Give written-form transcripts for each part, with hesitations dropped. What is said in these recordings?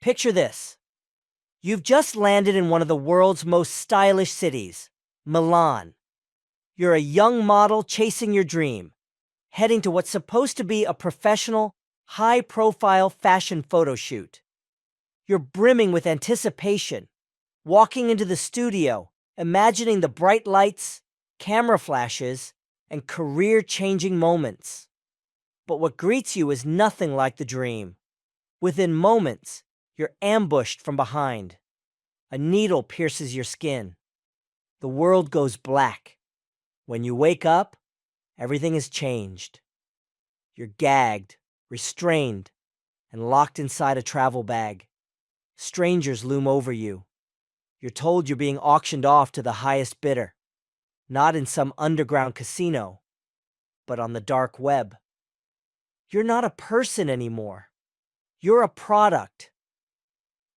Picture this. You've just landed in one of the world's most stylish cities, Milan. You're a young model chasing your dream, heading to what's supposed to be a professional, high-profile fashion photo shoot. You're brimming with anticipation, walking into the studio, imagining the bright lights, camera flashes, and career-changing moments. But what greets you is nothing like the dream. Within moments, you're ambushed from behind. A needle pierces your skin. The world goes black. When you wake up, everything has changed. You're gagged, restrained, and locked inside a travel bag. Strangers loom over you. You're told you're being auctioned off to the highest bidder, not in some underground casino, but on the dark web. You're not a person anymore. You're a product.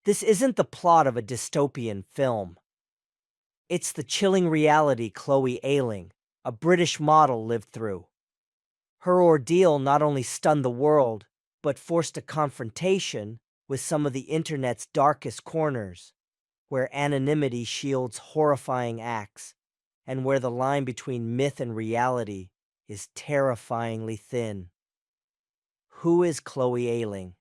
This isn't the plot of a dystopian film. It's the chilling reality Chloe Ayling, a British model, lived through. Her ordeal not only stunned the world, but forced a confrontation with some of the internet's darkest corners, where anonymity shields horrifying acts, and where the line between myth and reality is terrifyingly thin. Who is Chloe Ayling?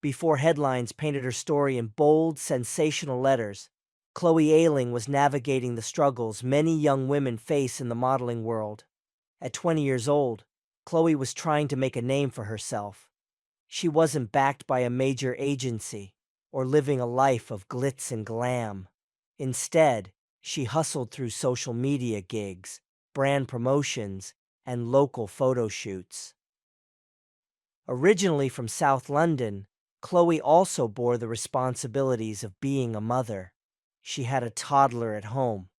Before headlines painted her story in bold, sensational letters, Chloe Ayling was navigating the struggles many young women face in the modeling world. At 20 years old, Chloe was trying to make a name for herself. She wasn't backed by a major agency or living a life of glitz and glam. Instead, she hustled through social media gigs, brand promotions, and local photo shoots. Originally from South London, Chloe also bore the responsibilities of being a mother. She had a toddler at home.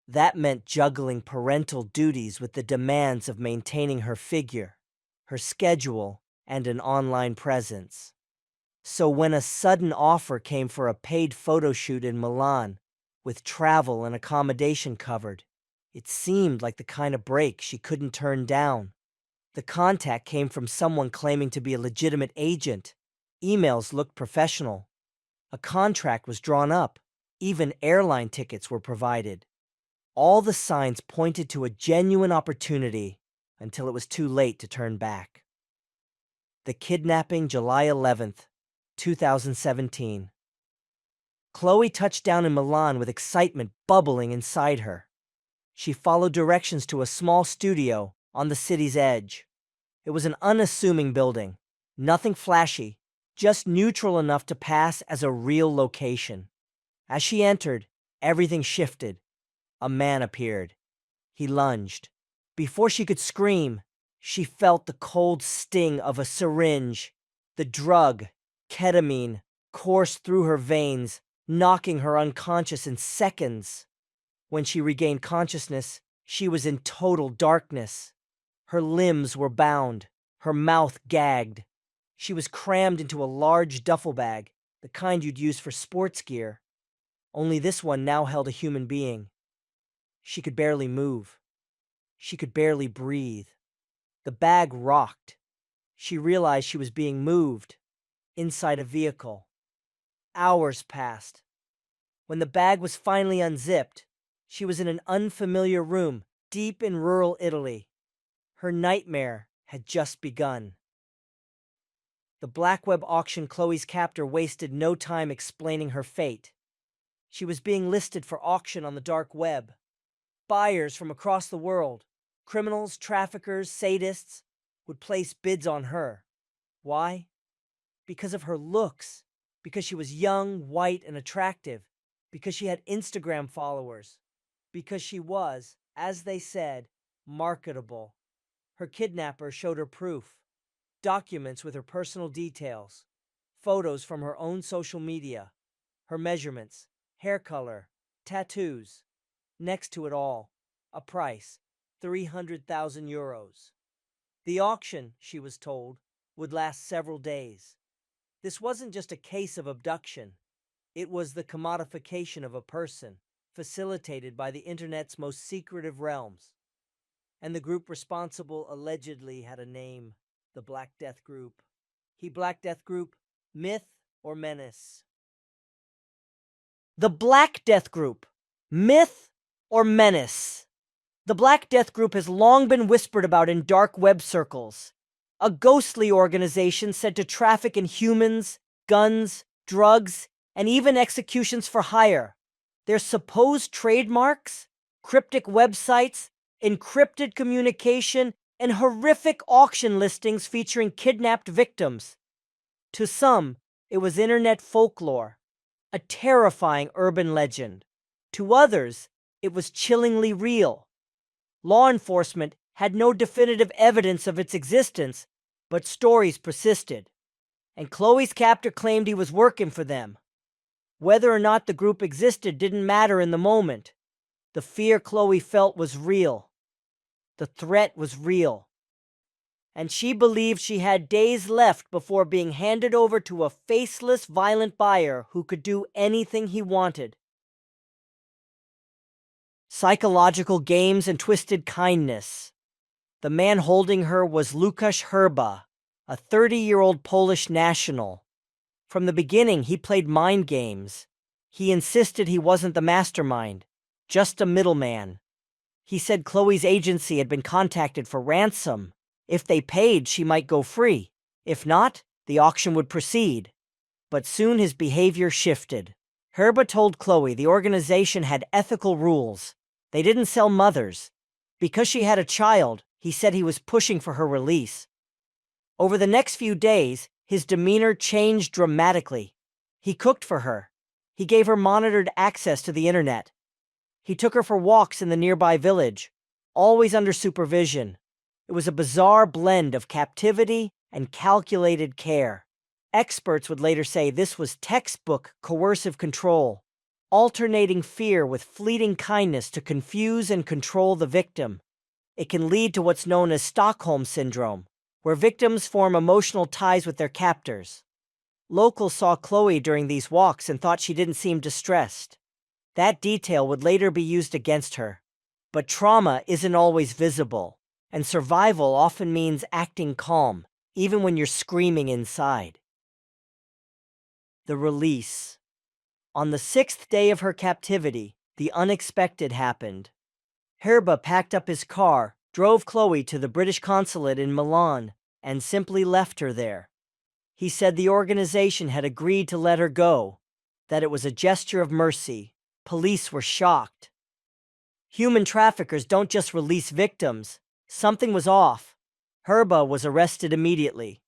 That meant juggling parental duties with the demands of maintaining her figure, her schedule, and an online presence. So when a sudden offer came for a paid photo shoot in Milan, with travel and accommodation covered, it seemed like the kind of break she couldn't turn down. The contact came from someone claiming to be a legitimate agent. Emails looked professional. A contract was drawn up. Even airline tickets were provided. All the signs pointed to a genuine opportunity until it was too late to turn back. The kidnapping, July 11th, 2017. Chloe touched down in Milan with excitement bubbling inside her. She followed directions to a small studio on the city's edge. It was an unassuming building, nothing flashy, just neutral enough to pass as a real location. As she entered, everything shifted. A man appeared. He lunged. Before she could scream, she felt the cold sting of a syringe. The drug, ketamine, coursed through her veins, knocking her unconscious in seconds. When she regained consciousness, she was in total darkness. Her limbs were bound, her mouth gagged. She was crammed into a large duffel bag, the kind you'd use for sports gear. Only this one now held a human being. She could barely move. She could barely breathe. The bag rocked. She realized she was being moved inside a vehicle. Hours passed. When the bag was finally unzipped, she was in an unfamiliar room deep in rural Italy. Her nightmare had just begun. The black web auction Chloe's captor wasted no time explaining her fate. She was being listed for auction on the dark web. Buyers from across the world, criminals, traffickers, sadists, would place bids on her. Why? Because of her looks, because she was young, white, and attractive, because she had Instagram followers, because she was, as they said, marketable. Her kidnapper showed her proof, documents with her personal details, photos from her own social media, her measurements, hair color, tattoos. Next to it all, a price, 300,000 euros. The auction, she was told, would last several days. This wasn't just a case of abduction. It was the commodification of a person, facilitated by the internet's most secretive realms. And the group responsible allegedly had a name, the Black Death Group. Black Death Group, myth or menace? The Black Death Group, myth or menace? The Black Death Group has long been whispered about in dark web circles. A ghostly organization said to traffic in humans, guns, drugs, and even executions for hire. Their supposed trademarks, cryptic websites, encrypted communication, and horrific auction listings featuring kidnapped victims. To some, it was internet folklore, a terrifying urban legend. To others, it was chillingly real. Law enforcement had no definitive evidence of its existence, but stories persisted. And Chloe's captor claimed he was working for them. Whether or not the group existed didn't matter in the moment. The fear Chloe felt was real. The threat was real. And she believed she had days left before being handed over to a faceless, violent buyer who could do anything he wanted. Psychological games and twisted kindness. The man holding her was Łukasz Herba, a 30-year-old Polish national. From the beginning, he played mind games. He insisted he wasn't the mastermind, just a middleman. He said Chloe's agency had been contacted for ransom. If they paid, she might go free. If not, the auction would proceed. But soon his behavior shifted. Herba told Chloe the organization had ethical rules. They didn't sell mothers. Because she had a child, he said he was pushing for her release. Over the next few days, his demeanor changed dramatically. He cooked for her. He gave her monitored access to the internet. He took her for walks in the nearby village, always under supervision. It was a bizarre blend of captivity and calculated care. Experts would later say this was textbook coercive control, alternating fear with fleeting kindness to confuse and control the victim. It can lead to what's known as Stockholm Syndrome, where victims form emotional ties with their captors. Locals saw Chloe during these walks and thought she didn't seem distressed. That detail would later be used against her. But trauma isn't always visible, and survival often means acting calm, even when you're screaming inside. The release. On the 6th day of her captivity, the unexpected happened. Herba packed up his car, drove Chloe to the British consulate in Milan, and simply left her there. He said the organization had agreed to let her go, that it was a gesture of mercy. Police were shocked. Human traffickers don't just release victims. Something was off. Herba was arrested immediately.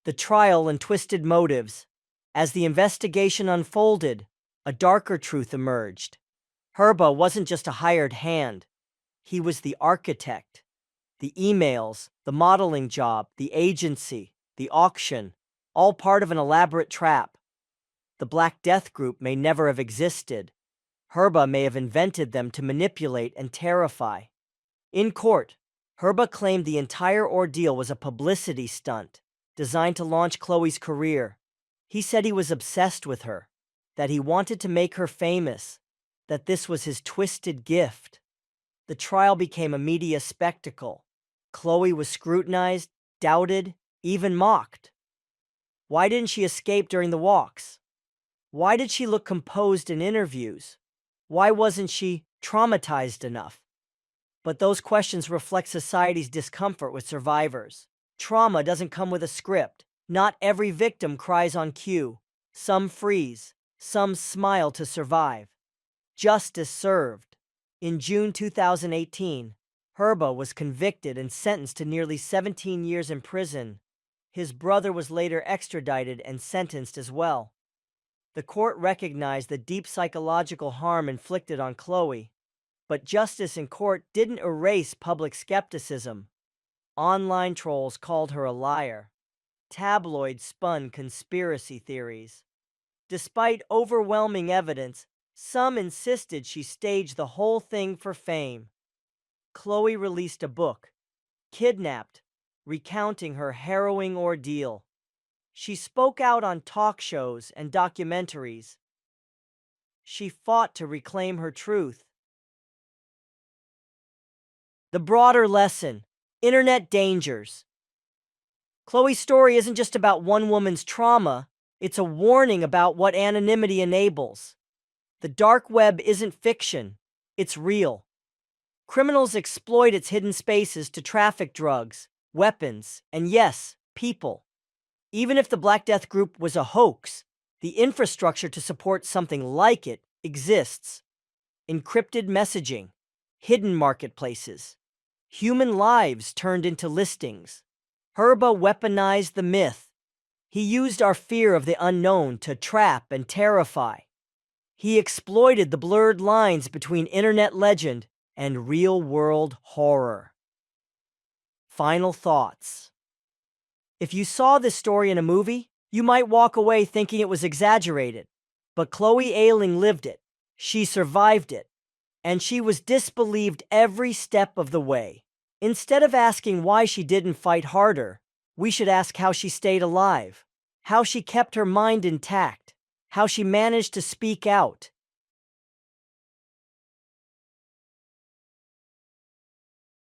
The trial and twisted motives. As the investigation unfolded, a darker truth emerged. Herba wasn't just a hired hand. He was the architect. The emails, the modeling job, the agency, the auction, all part of an elaborate trap. The Black Death Group may never have existed. Herba may have invented them to manipulate and terrify. In court, Herba claimed the entire ordeal was a publicity stunt designed to launch Chloe's career. He said he was obsessed with her, that he wanted to make her famous, that this was his twisted gift. The trial became a media spectacle. Chloe was scrutinized, doubted, even mocked. Why didn't she escape during the walks? Why did she look composed in interviews? Why wasn't she traumatized enough? But those questions reflect society's discomfort with survivors. Trauma doesn't come with a script. Not every victim cries on cue. Some freeze. Some smile to survive. Justice served. In June 2018, Herba was convicted and sentenced to nearly 17 years in prison. His brother was later extradited and sentenced as well. The court recognized the deep psychological harm inflicted on Chloe, but justice in court didn't erase public skepticism. Online trolls called her a liar. Tabloids spun conspiracy theories. Despite overwhelming evidence, some insisted she staged the whole thing for fame. Chloe released a book, Kidnapped, recounting her harrowing ordeal. She spoke out on talk shows and documentaries. She fought to reclaim her truth. The broader lesson: internet dangers. Chloe's story isn't just about one woman's trauma, It's a warning about what anonymity enables. The dark web isn't fiction, it's real. Criminals exploit its hidden spaces to traffic drugs, weapons, and yes, people. Even if the Black Death Group was a hoax, the infrastructure to support something like it exists. Encrypted messaging, hidden marketplaces, human lives turned into listings. Herba weaponized the myth. He used our fear of the unknown to trap and terrify. He exploited the blurred lines between internet legend and real-world horror. Final thoughts. If you saw this story in a movie, you might walk away thinking it was exaggerated. But Chloe Ayling lived it. She survived it. And she was disbelieved every step of the way. Instead of asking why she didn't fight harder, we should ask how she stayed alive, how she kept her mind intact, how she managed to speak out,